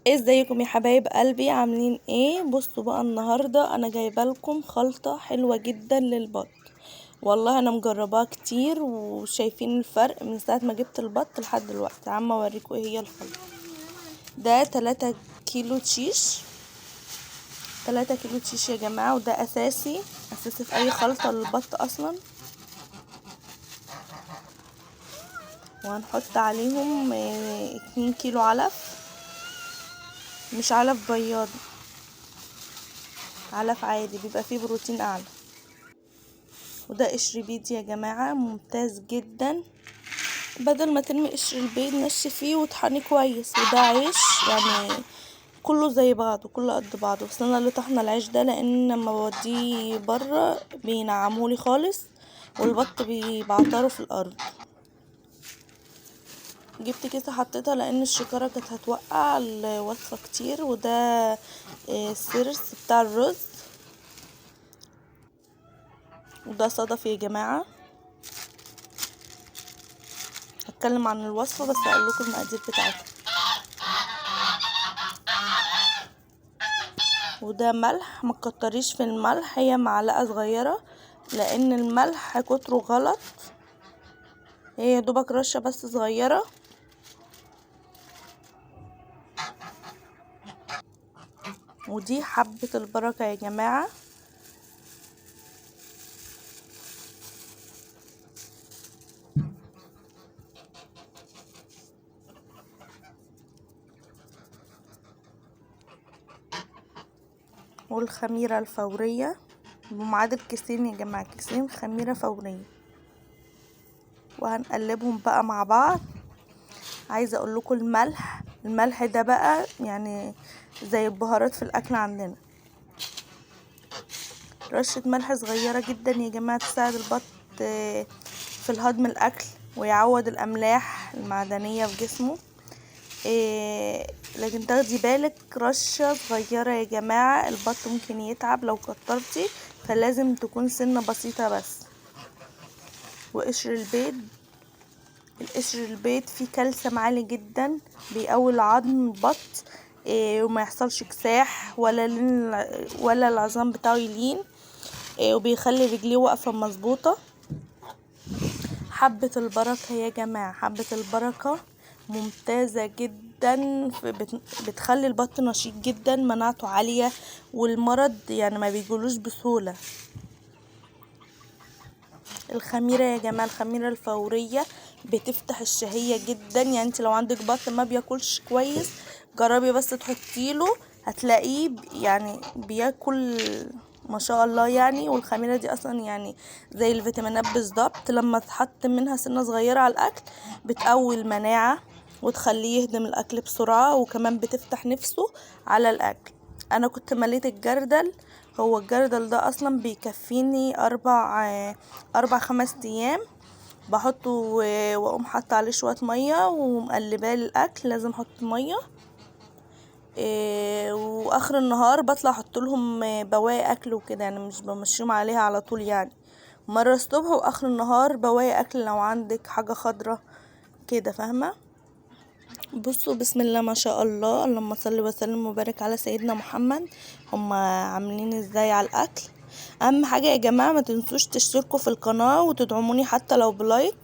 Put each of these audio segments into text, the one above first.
ازيكم يا حبايب قلبي؟ عاملين ايه؟ بصوا بقى، النهارده انا جايبه لكم خلطه حلوه جدا للبط. والله انا مجرباها كتير وشايفين الفرق من ساعه ما جبت البط لحد دلوقتي. عم اوريكم ايه هي الخلطه. ده 3 كيلو شيش، 3 كيلو شيش يا جماعه، وده اساسي في اي خلطه للبط اصلا. وهنحط عليهم 2 كيلو علف، مش علف بياض، علف عادي بيبقى فيه بروتين اعلى. وده قشر بيض يا جماعة ممتاز جدا، بدل ما ترمي قشر البيض نشفيه وطحنيه كويس. وده عيش يعني كله زي بعضه، كله قد بعضه، بس انا اللي طحنه العيش ده لان لما بوديه بره بينعمهولي خالص والبط بعطره في الارض. جبت كيسه حطيتها لان الشكاره كانت هتوقع الوصفه كتير. وده السيرس بتاع الرز، وده صدف يا جماعه. هتكلم عن الوصفه بس اقول لكم المقادير بتاعتها. وده ملح، ما تكتريش في الملح، هي معلقه صغيره لان الملح كتره غلط، هي دوبك رشه بس صغيره. ودي حبه البركه يا جماعه. والخميره الفوريه بمعادل كيسين يا جماعه، كيسين خميره فوريه. وهنقلبهم بقى مع بعض. عايزه اقول لكم الملح ده بقى يعني زي البهارات في الاكل عندنا. رشه ملح صغيره جدا يا جماعه تساعد البط في الهضم الاكل ويعوض الاملاح المعدنيه في جسمه. لكن تاخدي بالك رشه صغيره يا جماعه، البط ممكن يتعب لو كترتي، فلازم تكون سنه بسيطه بس. وقشر البيض، القشر البيض فيه كالسيوم عالي جدا، بيقوي عظم البط وما يحصلش كساح ولا العظام بتاعه يلين، وبيخلي رجليه واقفه مظبوطه. حبه البركه يا جماعه، حبه البركه ممتازه جدا، بتخلي البط نشيط جدا، مناعته عاليه، والمرض يعني ما بيجولوش بسهوله. الخميره يا جماعه، الخميره الفوريه بتفتح الشهيه جدا، يعني انت لو عندك بط ما بياكلش كويس جربي بس تحطيله هتلاقيه يعني بياكل ما شاء الله يعني. والخميره دي اصلا يعني زي الفيتامينات بالظبط، لما تحط منها سنه صغيره على الاكل بتقوي المناعه وتخليه يهضم الاكل بسرعه، وكمان بتفتح نفسه على الاكل. انا كنت مليت الجردل، هو الجردل ده اصلا بيكفيني 5 ايام، بحطه واقوم حاطه عليه شويه ميه ومقلباه الاكل، لازم احط ميه. واخر النهار بطلع احط لهم بواقي اكل وكده، يعني مش بمشيهم عليها على طول، يعني مره الصبح واخر النهار بواقي اكل لو عندك حاجه خضره كده، فاهمه؟ بصوا بسم الله ما شاء الله، اللهم صل وسلم وبارك على سيدنا محمد. هما عاملين ازاي على الاكل؟ اهم حاجه يا جماعه ما تنسوش تشتركوا في القناه وتدعموني حتى لو بلايك.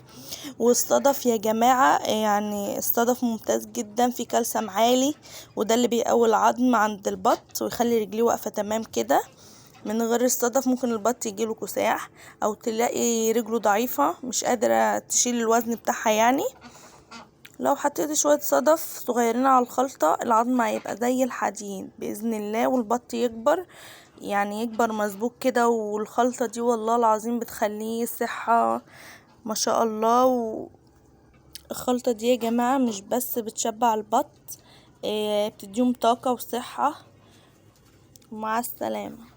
والصدف يا جماعه يعني الصدف ممتاز جدا، في كالسيوم عالي، وده اللي بيقوي العظم عند البط ويخلي رجليه واقفه تمام كده. من غير الصدف ممكن البط يجيله كساح او تلاقي رجله ضعيفه مش قادره تشيل الوزن بتاعها يعني. لو حطيت شوية صدف صغيرين على الخلطة العظم هيبقى زي الحديد بإذن الله، والبط يكبر يعني يكبر مظبوط كده. والخلطة دي والله العظيم بتخليه صحة ما شاء الله. والخلطة دي يا جماعة مش بس بتشبع البط، بتديهم طاقة وصحة. مع السلامة.